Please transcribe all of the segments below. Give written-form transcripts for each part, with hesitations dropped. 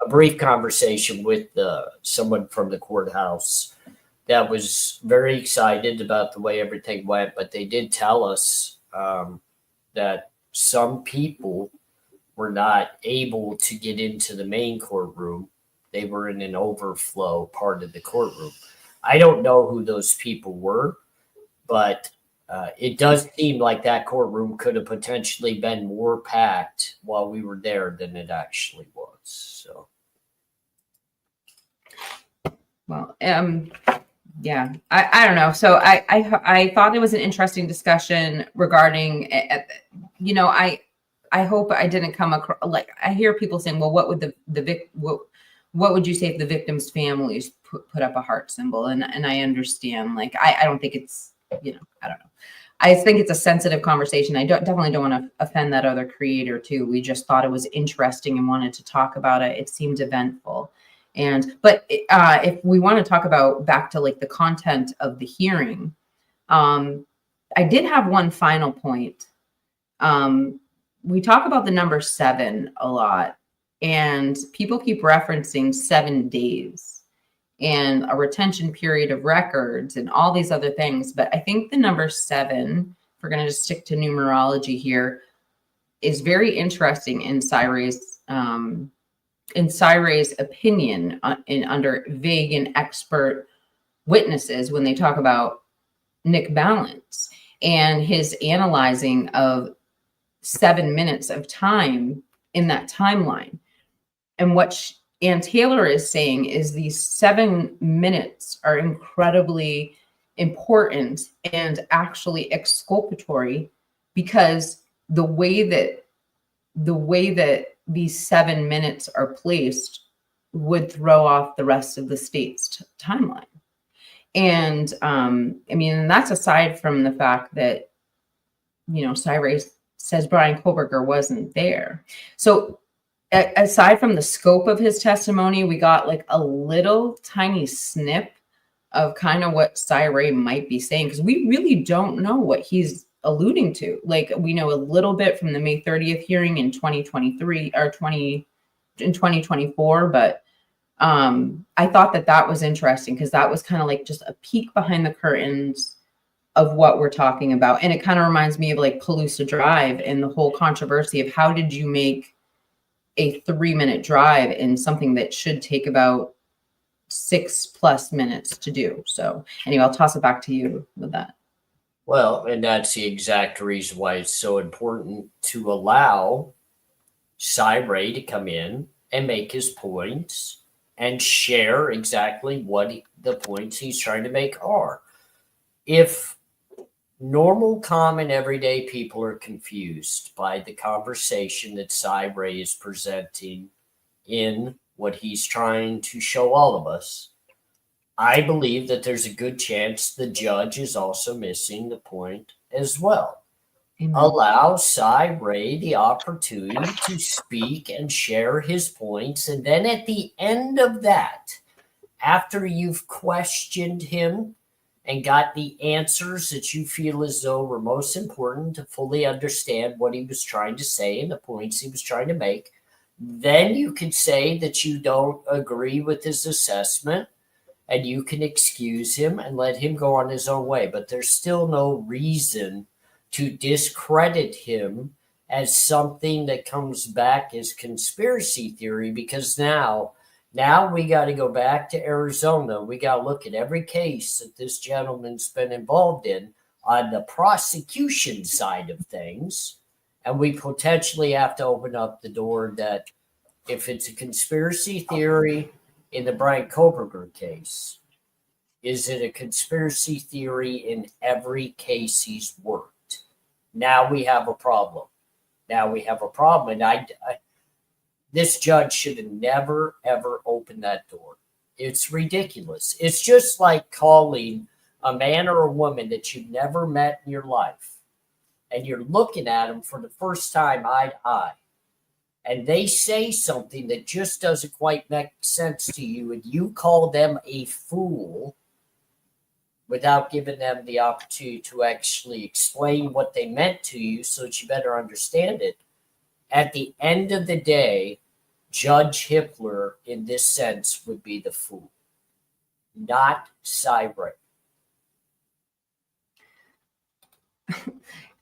a brief conversation with someone from the courthouse that was very excited about the way everything went, but they did tell us that some people were not able to get into the main courtroom. They were in an overflow part of the courtroom. I don't know who those people were, but it does seem like that courtroom could have potentially been more packed while we were there than it actually was. So, well, yeah, I don't know. So I thought it was an interesting discussion regarding, I hope I didn't come across, like, I hear people saying, well, what would what would you say if the victims' families put up a heart symbol? And I understand, like, I don't think it's, I don't know. I think it's a sensitive conversation. I definitely don't want to offend that other creator too. We just thought it was interesting and wanted to talk about it. It seemed eventful. But if we want to talk about back to like the content of the hearing, I did have one final point. We talk about the number 7 a lot, and people keep referencing 7 days and a retention period of records and all these other things. But I think the number 7, if we're going to just stick to numerology here, is very interesting in Cyray's opinion under vague and expert witnesses when they talk about Nick Balance and his analyzing of 7 minutes of time in that timeline. And what Ann Taylor is saying is these 7 minutes are incredibly important and actually exculpatory, because the way that these 7 minutes are placed would throw off the rest of the state's timeline. And that's aside from the fact that, Cyray says Brian Koberger wasn't there. So aside from the scope of his testimony, we got like a little tiny snip of kind of what Cyray might be saying, because we really don't know what he's alluding to. Like, we know a little bit from the May 30th hearing in 2023 or 2024, but I thought that was interesting, because that was kind of like just a peek behind the curtains of what we're talking about. And it kind of reminds me of like Calusa Drive and the whole controversy of how did you make a 3-minute drive in something that should take about 6+ minutes to do. So anyway, I'll toss it back to you with that. Well, and that's the exact reason why it's so important to allow Cyray to come in and make his points and share exactly what the points he's trying to make are. If normal, common, everyday people are confused by the conversation that Cyray is presenting in what he's trying to show all of us, I believe that there's a good chance the judge is also missing the point as well. Amen. Allow Cyray the opportunity to speak and share his points. And then at the end of that, after you've questioned him and got the answers that you feel as though were most important to fully understand what he was trying to say and the points he was trying to make, then you can say that you don't agree with his assessment, and you can excuse him and let him go on his own way. But there's still no reason to discredit him as something that comes back as conspiracy theory, because now we got to go back to Arizona. We got to look at every case that this gentleman's been involved in on the prosecution side of things. And we potentially have to open up the door that if it's a conspiracy theory in the Brian Koberger case, is it a conspiracy theory in every case he's worked? Now we have a problem. And this judge should have never, ever opened that door. It's ridiculous. It's just like calling a man or a woman that you've never met in your life, and you're looking at them for the first time eye to eye, and they say something that just doesn't quite make sense to you, and you call them a fool without giving them the opportunity to actually explain what they meant to you so that you better understand it. At the end of the day, Judge Hippler, in this sense, would be the fool, not Cyber.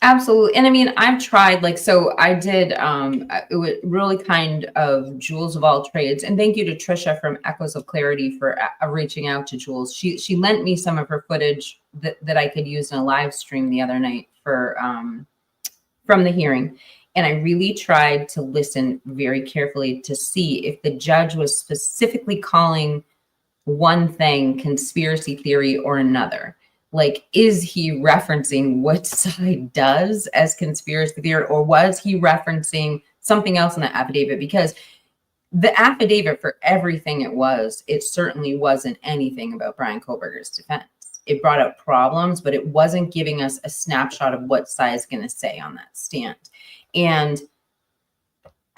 Absolutely. And I mean, I've tried, like, so I did, it was really kind of Jules of all trades. And thank you to Trisha from Echoes of Clarity for reaching out to Jules. She lent me some of her footage that I could use in a live stream the other night for, from the hearing. And I really tried to listen very carefully to see if the judge was specifically calling one thing conspiracy theory or another. Like, is he referencing what side does as conspiracy theory, or was he referencing something else in the affidavit? Because the affidavit, for everything it certainly wasn't anything about Brian Koberger's defense. It brought up problems, but it wasn't giving us a snapshot of what side is going to say on that stand. And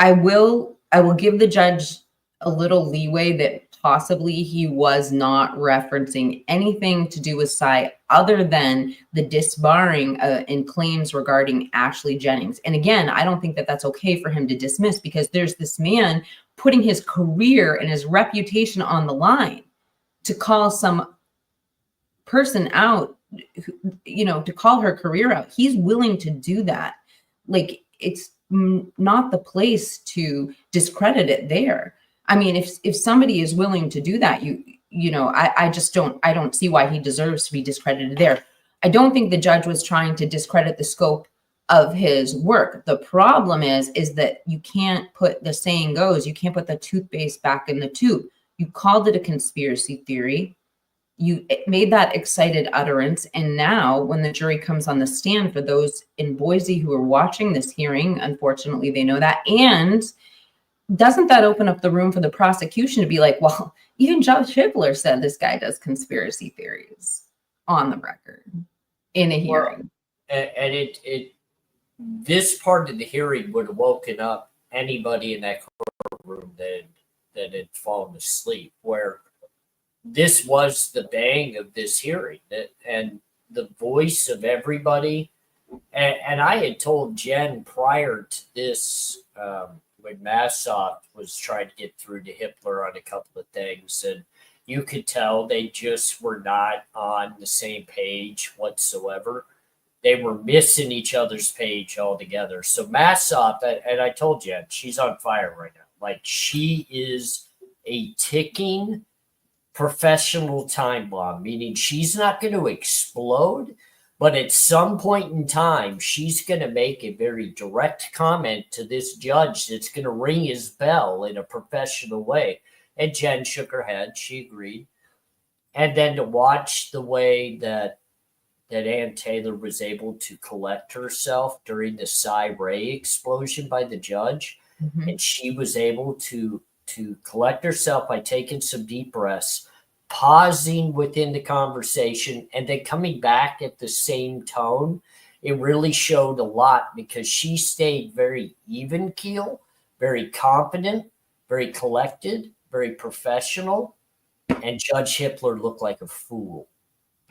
I will give the judge a little leeway that possibly he was not referencing anything to do with Cy other than the disbarring and claims regarding Ashley Jennings. And again, I don't think that that's okay for him to dismiss, because there's this man putting his career and his reputation on the line to call some person out, you know, to call her career out. He's willing to do that. Like, it's not the place to discredit it there. I mean, if somebody is willing to do that, you know, I don't see why he deserves to be discredited there. I don't think the judge was trying to discredit the scope of his work. The problem is that you can't put, the saying goes, you can't put the toothpaste back in the tube. You called it a conspiracy theory. You made that excited utterance. And now when the jury comes on the stand, for those in Boise who are watching this hearing, unfortunately, they know that. And doesn't that open up the room for the prosecution to be like, well, even Judge Hippler said this guy does conspiracy theories on the record in a hearing. Well, and this part of the hearing would have woken up anybody in that courtroom that had fallen asleep, where this was the bang of this hearing, and the voice of everybody. And I had told Jen prior to this, when Massoff was trying to get through to Hippler on a couple of things, and you could tell they just were not on the same page whatsoever. They were missing each other's page altogether. So Massoff, and I told Jen, she's on fire right now. Like, she is a ticking professional time bomb, meaning she's not going to explode, but at some point in time, she's going to make a very direct comment to this judge that's going to ring his bell in a professional way. And Jen shook her head. She agreed. And then to watch the way that Ann Taylor was able to collect herself during the Cy Ray explosion by the judge, and she was able to collect herself by taking some deep breaths, pausing within the conversation, and then coming back at the same tone. It really showed a lot, because she stayed very even keel, very confident, very collected, very professional, and Judge Hippler looked like a fool.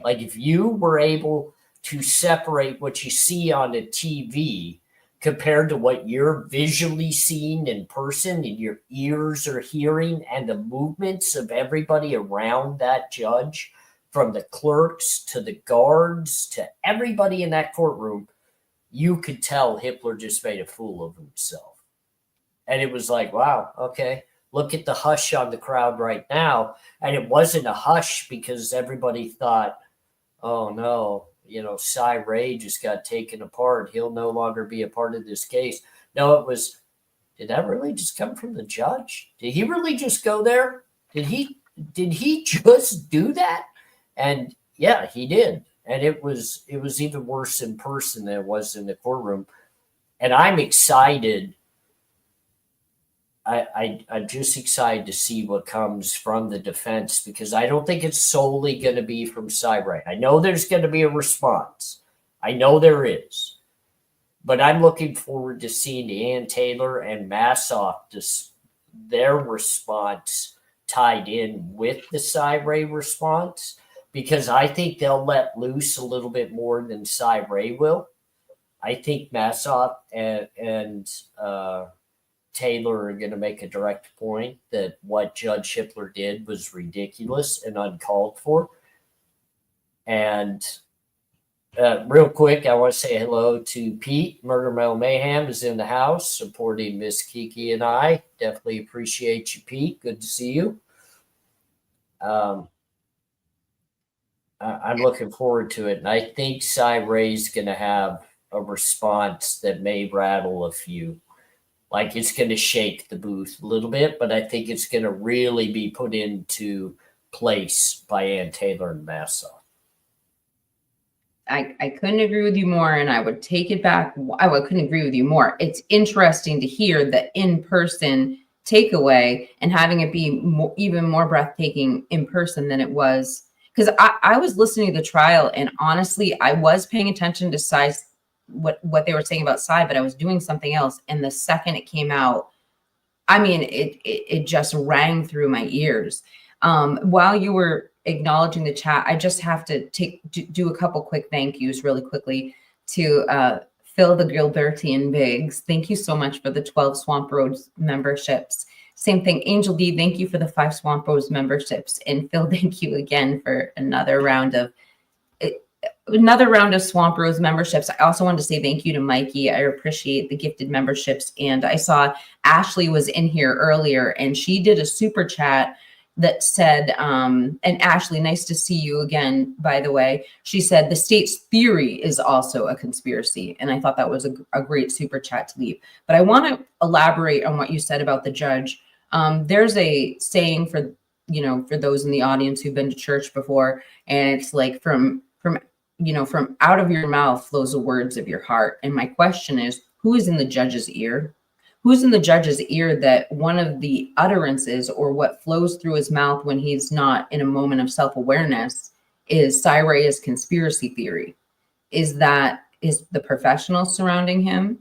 Like, if you were able to separate what you see on the TV compared to what you're visually seeing in person and your ears are hearing, and the movements of everybody around that judge, from the clerks to the guards to everybody in that courtroom, you could tell Hippler just made a fool of himself. And it was like, wow, okay, look at the hush on the crowd right now. And it wasn't a hush because everybody thought, oh no, you know, Cy Ray just got taken apart. He'll no longer be a part of this case. No, it was, did that really just come from the judge? Did he really just go there? Did he just do that? And yeah, he did. And it was even worse in person than it was in the courtroom. And I'm excited. I'm just excited to see what comes from the defense, because I don't think it's solely going to be from Cy Ray. I know there's going to be a response. I know there is. But I'm looking forward to seeing Ann Taylor and Massoff, their response tied in with the Cy Ray response, because I think they'll let loose a little bit more than Cy Ray will. I think Massoff and Taylor are going to make a direct point that what Judge Hippler did was ridiculous and uncalled for. And real quick, I want to say hello to Pete. Murder Mel Mayhem is in the house supporting Miss Kiki and I. Definitely appreciate you, Pete. Good to see you. I'm looking forward to it. And I think Cy Ray's going to have a response that may rattle a few. Like it's going to shake the booth a little bit, but I think it's going to really be put into place by Ann Taylor and Massa. I couldn't agree with you more, and I would take it back. I couldn't agree with you more. It's interesting to hear the in-person takeaway and having it be even more breathtaking in person than it was. Because I was listening to the trial, and honestly, I was paying attention to Cy's, what they were saying about Cy, but I was doing something else. And the second it came out, I mean, it just rang through my ears. While you were acknowledging the chat, I just have to do a couple quick thank yous really quickly to Phil the Gilbertian Biggs. Thank you so much for the 12 Swamp Roads memberships. Same thing, Angel D, thank you for the 5 Swamp Roads memberships. And Phil, thank you again for another round of Swamp Rose memberships. I also wanted to say thank you to Mikey. I appreciate the gifted memberships. And I saw Ashley was in here earlier, and she did a super chat that said, and Ashley, nice to see you again, by the way. She said, the state's theory is also a conspiracy. And I thought that was a great super chat to leave. But I want to elaborate on what you said about the judge. There's a saying for those in the audience who've been to church before, and it's like from out of your mouth flows the words of your heart. And my question is, who is in the judge's ear? Who's in the judge's ear that one of the utterances or what flows through his mouth when he's not in a moment of self-awareness is Cy Ray's conspiracy theory? Is the professional surrounding him?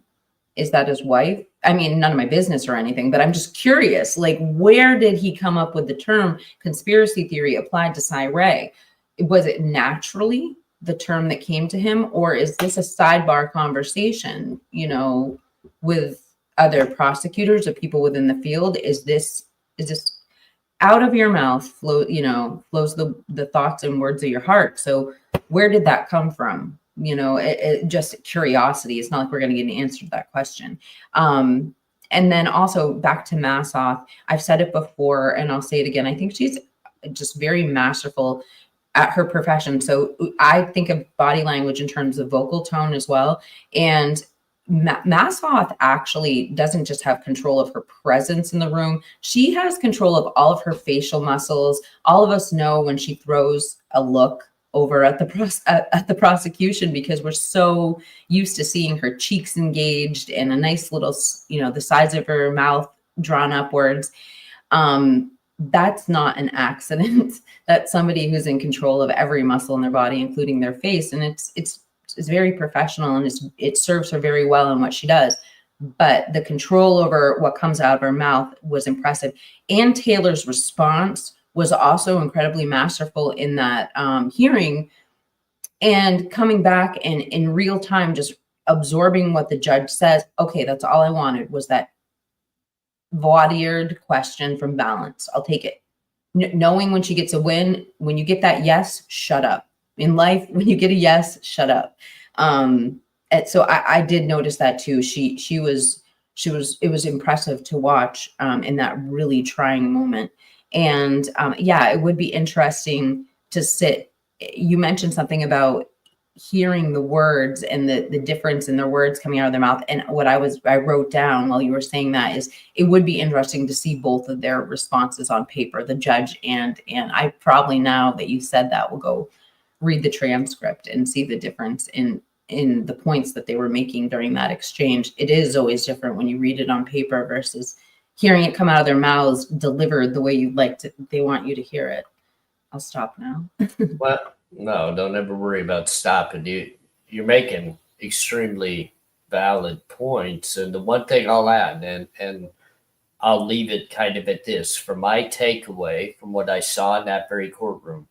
Is that his wife? I mean, none of my business or anything, but I'm just curious, like, where did he come up with the term conspiracy theory applied to Cy Ray? Was it naturally the term that came to him, or is this a sidebar conversation, with other prosecutors or people within the field? Is this out of your mouth flows the thoughts and words of your heart? So where did that come from? Just curiosity. It's not like we're going to get an answer to that question. And then also back to Massoth, I've said it before and I'll say it again. I think she's just very masterful at her profession. So I think of body language in terms of vocal tone as well. And Massoth actually doesn't just have control of her presence in the room. She has control of all of her facial muscles. All of us know when she throws a look over at the prosecution, because we're so used to seeing her cheeks engaged and a nice little, the size of her mouth drawn upwards. That's not an accident. That's somebody who's in control of every muscle in their body, including their face. And it's very professional, and it serves her very well in what she does. But the control over what comes out of her mouth was impressive. Ann Taylor's response was also incredibly masterful in that hearing, and coming back and in real time, just absorbing what the judge says. Okay, that's all I wanted, was that voidured question from Balance. I'll take it. Knowing when she gets a win, when you get that yes, shut up. In life, when you get a yes, shut up. And so I did notice that too. It was impressive to watch in that really trying moment. And it would be interesting to sit. You mentioned something about hearing the words and the difference in their words coming out of their mouth. And what I wrote down while you were saying that is, it would be interesting to see both of their responses on paper, the judge and I probably, now that you said that, will go read the transcript and see the difference in the points that they were making during that exchange. It is always different when you read it on paper versus hearing it come out of their mouths delivered the way they want you to hear it. I'll stop now. Well, no, don't ever worry about stopping. You're making extremely valid points. And the one thing I'll add, and I'll leave it kind of at this, from my takeaway from what I saw in that very courtroom,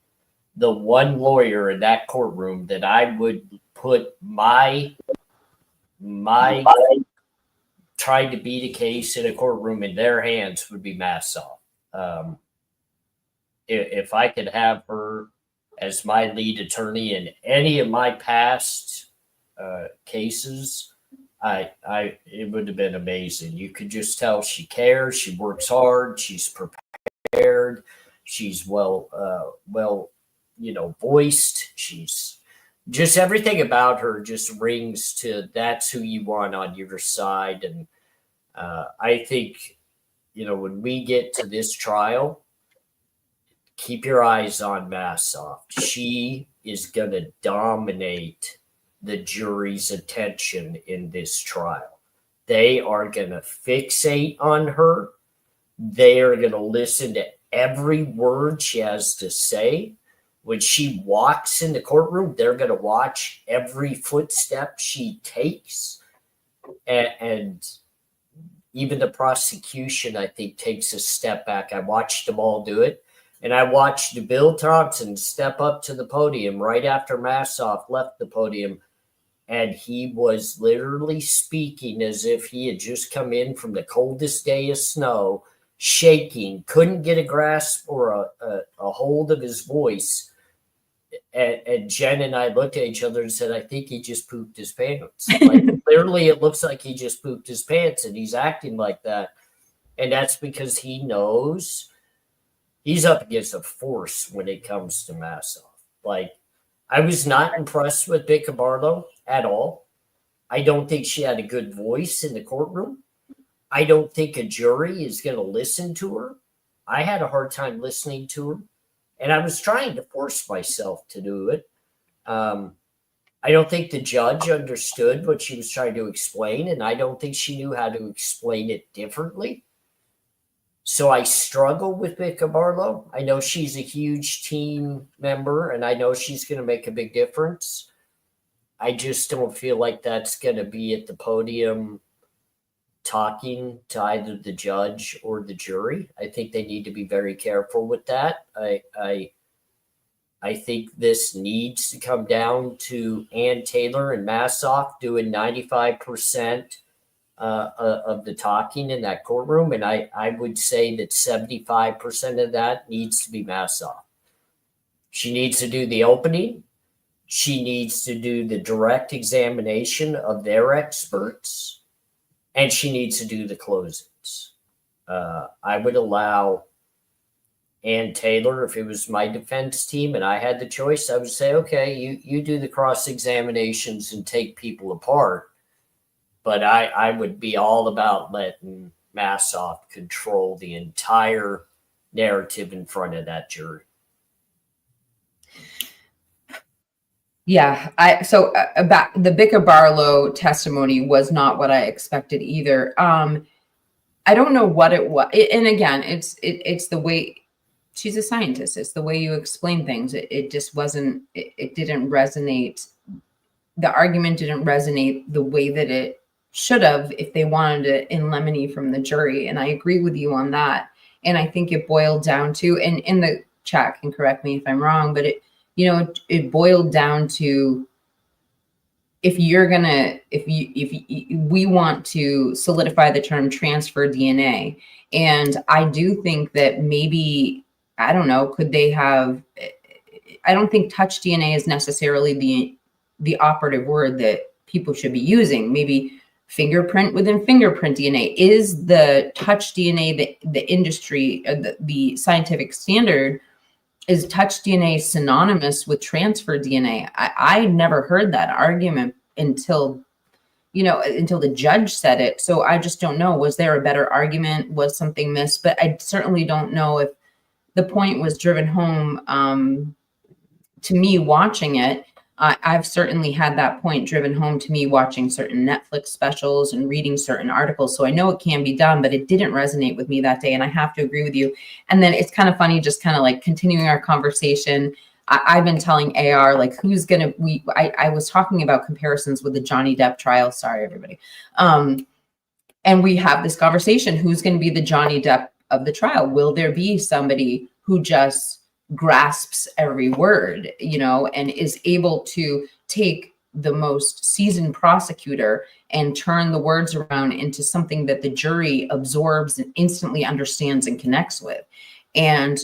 the one lawyer in that courtroom that I would put my tried to beat a case in a courtroom in their hands would be mass off. If I could have her as my lead attorney in any of my past cases, it would have been amazing. You could just tell she cares, she works hard, she's prepared, she's well, voiced. She's just everything about her just rings to that's who you want on your side. And I think, when we get to this trial, keep your eyes on Massoff. She is going to dominate the jury's attention in this trial. They are going to fixate on her. They are going to listen to every word she has to say. When she walks in the courtroom, they're going to watch every footstep she takes. And even the prosecution, I think, takes a step back. I watched them all do it. And I watched Bill Thompson step up to the podium right after Massoff left the podium. And he was literally speaking as if he had just come in from the coldest day of snow, shaking, couldn't get a grasp or a hold of his voice. And Jen and I looked at each other and said, I think he just pooped his pants. Like, literally, it looks like he just pooped his pants, and he's acting like that. And that's because he knows he's up against a force when it comes to Massoff. Like, I was not impressed with Becca Barlow at all. I don't think she had a good voice in the courtroom. I don't think a jury is going to listen to her. I had a hard time listening to her, and I was trying to force myself to do it. I don't think the judge understood what she was trying to explain, and I don't think she knew how to explain it differently. So I struggle with Becca Barlow. I know she's a huge team member, and I know she's going to make a big difference. I just don't feel like that's going to be at the podium talking to either the judge or the jury. I think they need to be very careful with that. I think this needs to come down to Ann Taylor and Massoff doing 95% of the talking in that courtroom. And I would say that 75% of that needs to be Massoff. She needs to do the opening. She needs to do the direct examination of their experts. And she needs to do the closings. I would allow Ann Taylor, if it was my defense team and I had the choice, I would say, okay, you do the cross-examinations and take people apart. But I would be all about letting Massoff control the entire narrative in front of that jury. Yeah, about the Becca Barlow testimony was not what I expected either. I don't know what it was, and again, it's the way she's a scientist. It's the way you explain things. It just wasn't. It didn't resonate. The argument didn't resonate the way that it should have if they wanted it in lemony from the jury. And I agree with you on that. And I think it boiled down to, and in the chat can correct me if I'm wrong, but it boiled down to, if we want to solidify the term transfer DNA. And I do think that maybe, I don't know, could they have, I don't think touch DNA is necessarily the operative word that people should be using. Maybe fingerprint within fingerprint DNA. Is the touch DNA the industry, the scientific standard? Is touch DNA synonymous with transfer DNA? I never heard that argument until the judge said it. So I just don't know. Was there a better argument? Was something missed? But I certainly don't know if the point was driven home to me watching it. I've certainly had that point driven home to me watching certain Netflix specials and reading certain articles. So I know it can be done, but it didn't resonate with me that day. And I have to agree with you. And then it's kind of funny, just kind of like continuing our conversation. I've been telling AR, like, I was talking about comparisons with the Johnny Depp trial. Sorry, everybody. And we have this conversation. Who's going to be the Johnny Depp of the trial? Will there be somebody who just grasps every word, and is able to take the most seasoned prosecutor and turn the words around into something that the jury absorbs and instantly understands and connects with. And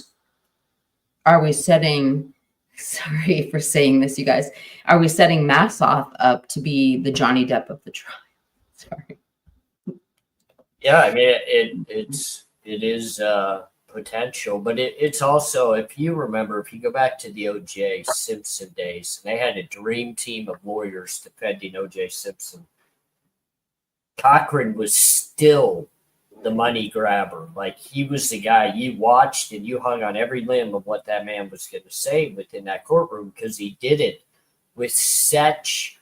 are we setting, sorry for saying this, you guys, are we setting Massoff up to be the Johnny Depp of the trial? Sorry. Yeah, I mean, it is potential, but it's also, if you remember, if you go back to the O.J. Simpson days, and they had a dream team of lawyers defending O.J. Simpson. Cochran was still the money grabber. Like, he was the guy you watched and you hung on every limb of what that man was going to say within that courtroom, because he did it with such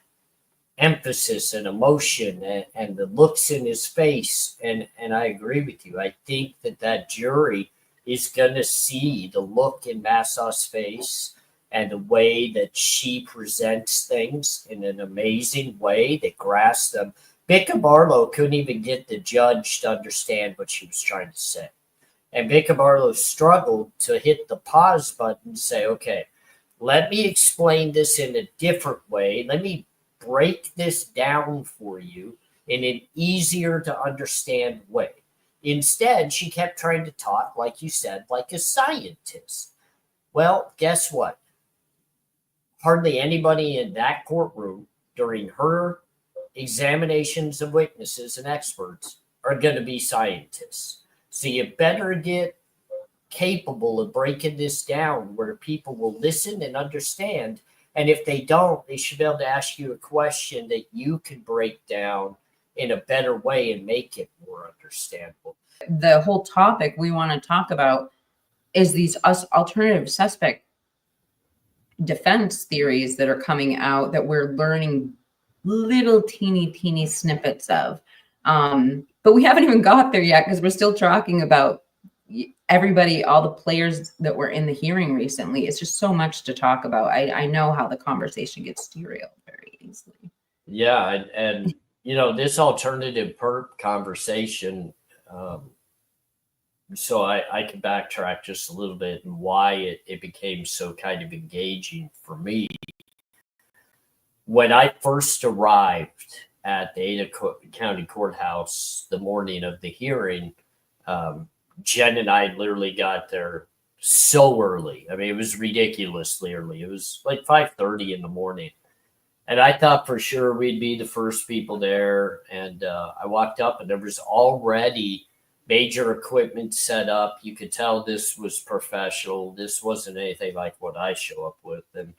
emphasis and emotion, and the looks in his face. And I agree with you. I think that jury is going to see the look in Massoff's face and the way that she presents things in an amazing way that grasps them. Becca Barlow couldn't even get the judge to understand what she was trying to say. And Becca Barlow struggled to hit the pause button and say, okay, let me explain this in a different way. Let me break this down for you in an easier to understand way. Instead, she kept trying to talk, like you said, like a scientist. Well, guess what? Hardly anybody in that courtroom during her examinations of witnesses and experts are going to be scientists. So you better get capable of breaking this down where people will listen and understand. And if they don't, they should be able to ask you a question that you can break down in a better way and make it more understandable. The whole topic we want to talk about is these alternative suspect defense theories that are coming out that we're learning little teeny snippets of. But we haven't even got there yet because we're still talking about everybody, all the players that were in the hearing recently. It's just so much to talk about. I know how the conversation gets derailed very easily. Yeah, and you know, this alternative perp conversation, so I can backtrack just a little bit and why it became so kind of engaging for me. When I first arrived at the Ada County Courthouse the morning of the hearing, Jen and I literally got there so early. I mean, it was ridiculously early. It was like 5:30 in the morning. And I thought for sure we'd be the first people there. And I walked up and there was already major equipment set up. You could tell this was professional. This wasn't anything like what I show up with. And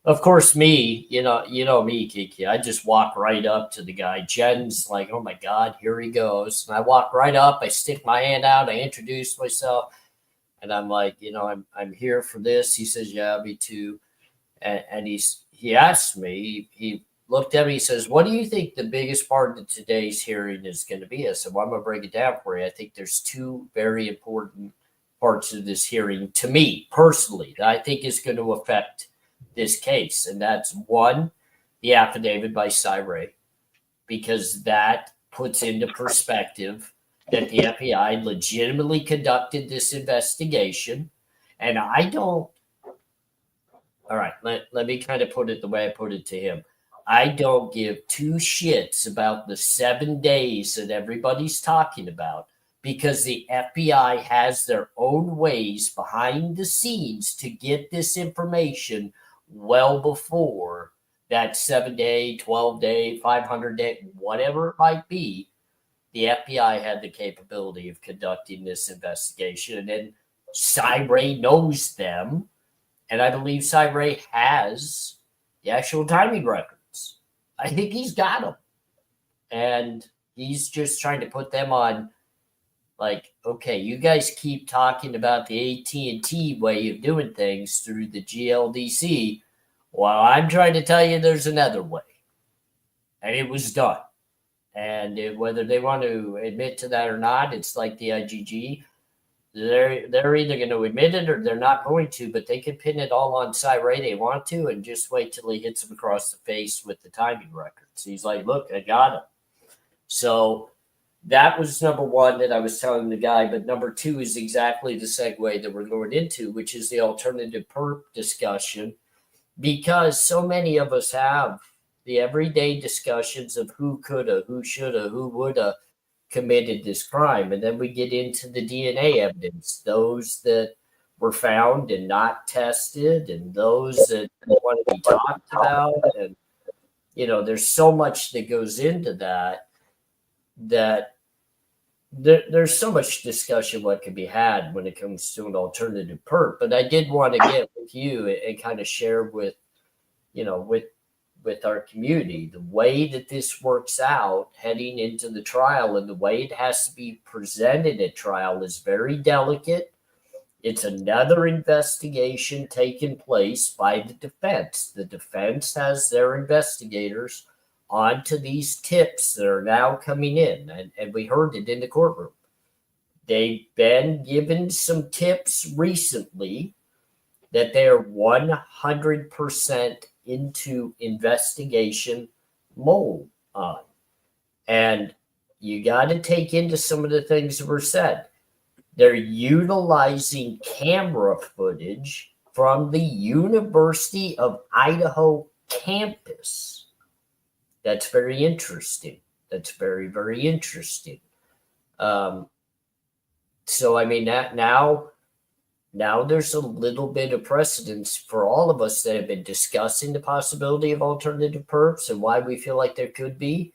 of course, me, you know me, Kiki. I just walk right up to the guy. Jen's like, "Oh my God, here he goes!" And I walk right up. I stick my hand out. I introduce myself, and I'm like, I'm here for this. He says, "Yeah, me too." And he asked me. He looked at me. He says, "What do you think the biggest part of today's hearing is going to be?" I said, "Well, I'm going to break it down for you. I think there's two very important parts of this hearing to me personally that I think is going to affect this case. And that's one, the affidavit by Cy, because that puts into perspective that the FBI legitimately conducted this investigation. And I don't, all right, let me kind of put it the way I put it to him. I don't give two shits about the 7 days that everybody's talking about, because the FBI has their own ways behind the scenes to get this information well before that 7-day, 12-day, 500-day, whatever it might be. The FBI had the capability of conducting this investigation, and then Cy knows them, and I believe Cy has the actual timing records. I think he's got them, and he's just trying to put them on. Like, okay, you guys keep talking about the AT&T way of doing things through the GLDC. Well, I'm trying to tell you there's another way. And it was done. And whether they want to admit to that or not, it's like the IGG. They're either going to admit it or they're not going to, but they can pin it all on Cy they want to, and just wait till he hits him across the face with the timing records. He's like, look, I got him. So that was number one that I was telling the guy. But number two is exactly the segue that we're going into, which is the alternative perp discussion, because so many of us have the everyday discussions of who coulda, who shoulda, who woulda committed this crime. And then we get into the DNA evidence, those that were found and not tested, and those that want to be talked about. And, there's so much that goes into that there's so much discussion what could be had when it comes to an alternative perp. But I did want to get with you and kind of share with, with our community, the way that this works out heading into the trial and the way it has to be presented at trial is very delicate. It's another investigation taking place by the defense. The defense has their investigators onto these tips that are now coming in, and we heard it in the courtroom. They've been given some tips recently that they're 100% into investigation mode on. And you got to take into some of the things that were said. They're utilizing camera footage from the University of Idaho campus. That's very interesting. That's very, very interesting. So, I mean, that now there's a little bit of precedence for all of us that have been discussing the possibility of alternative perps and why we feel like there could be.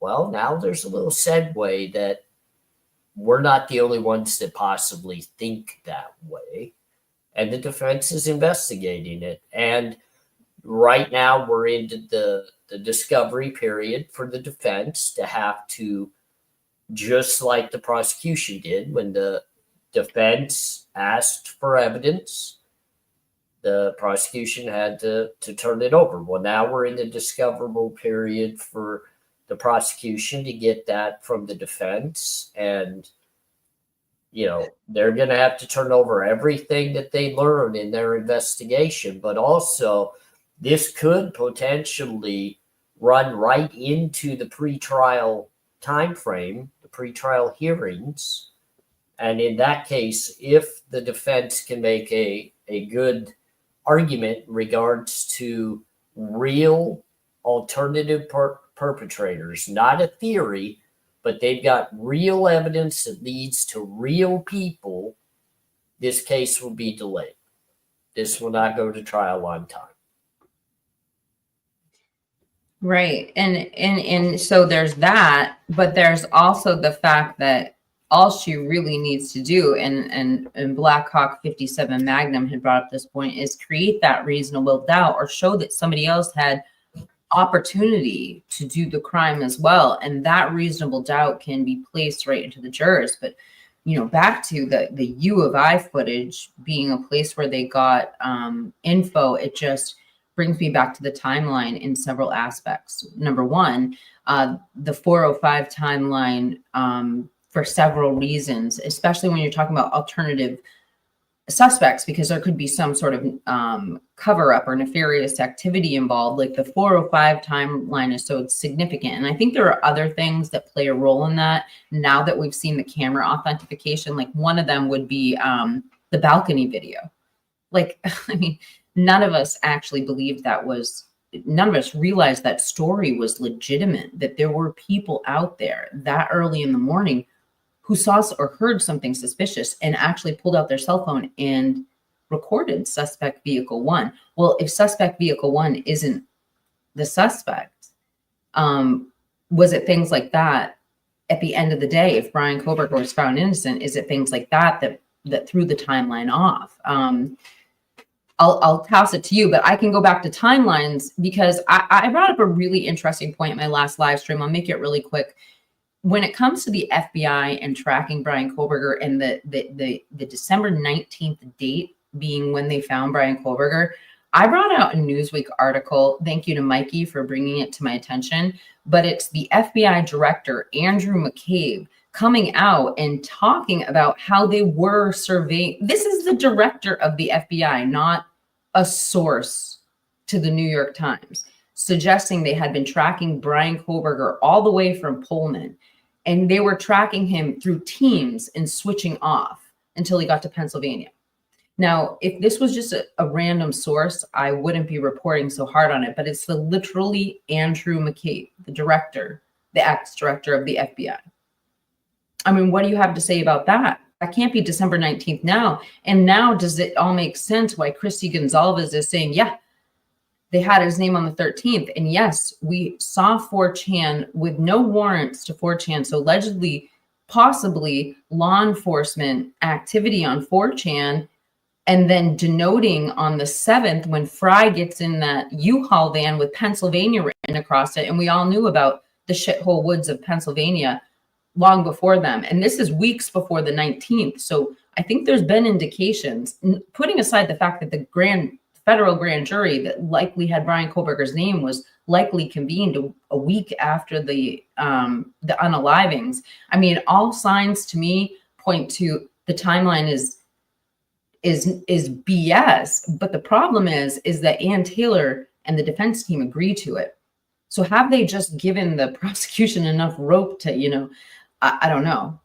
Well, now there's a little segue that we're not the only ones that possibly think that way. And the defense is investigating it. And right now we're into the discovery period for the defense to have to, just like the prosecution did when the defense asked for evidence, the prosecution had to turn it over. Well, now we're in the discoverable period for the prosecution to get that from the defense. And, they're going to have to turn over everything that they learn in their investigation. But also, this could potentially run right into the pretrial time frame, the pretrial hearings. And in that case, if the defense can make a good argument in regards to real alternative perpetrators, not a theory, but they've got real evidence that leads to real people, this case will be delayed. This will not go to trial on time. Right. And so there's that, but there's also the fact that all she really needs to do, and Black Hawk 57 Magnum had brought up this point, is create that reasonable doubt or show that somebody else had opportunity to do the crime as well. And that reasonable doubt can be placed right into the jurors. But, back to the U of I footage being a place where they got info, it just brings me back to the timeline in several aspects. Number one, the 405 timeline, for several reasons, especially when you're talking about alternative suspects, because there could be some sort of cover up or nefarious activity involved. Like the 405 timeline is so significant. And I think there are other things that play a role in that now that we've seen the camera authentication. Like one of them would be the balcony video. Like, I mean, none of us actually believed none of us realized that story was legitimate, that there were people out there that early in the morning who saw or heard something suspicious and actually pulled out their cell phone and recorded suspect vehicle 1. Well, if suspect vehicle 1 isn't the suspect, was it things like that at the end of the day? If Brian Koberger was found innocent, is it things like that threw the timeline off? I'll toss it to you, but I can go back to timelines because I brought up a really interesting point in my last live stream. I'll make it really quick. When it comes to the FBI and tracking Brian Koberger and the December 19th date being when they found Brian Koberger, I brought out a Newsweek article. Thank you to Mikey for bringing it to my attention. But it's the FBI director, Andrew McCabe, coming out and talking about how they were surveying. This is the director of the FBI, not a source to the New York Times, suggesting they had been tracking Brian Koberger all the way from Pullman. And they were tracking him through teams and switching off until he got to Pennsylvania. Now, if this was just a random source, I wouldn't be reporting so hard on it, but it's the literally Andrew McCabe, the director, the ex-director of the FBI. I mean, what do you have to say about that? That can't be December 19th now. And now does it all make sense why Christy Gonzalez is saying, yeah, they had his name on the 13th. And yes, we saw 4chan with no warrants to 4chan. So allegedly, possibly law enforcement activity on 4chan, and then denoting on the 7th when Fry gets in that U-Haul van with Pennsylvania written across it. And we all knew about the shithole woods of Pennsylvania long before them. And this is weeks before the 19th. So I think there's been indications, putting aside the fact that the federal grand jury that likely had Brian Kohlberger's name was likely convened a week after the unalivings. I mean, all signs to me point to the timeline is BS. But the problem is that Ann Taylor and the defense team agree to it. So have they just given the prosecution enough rope to, I don't know.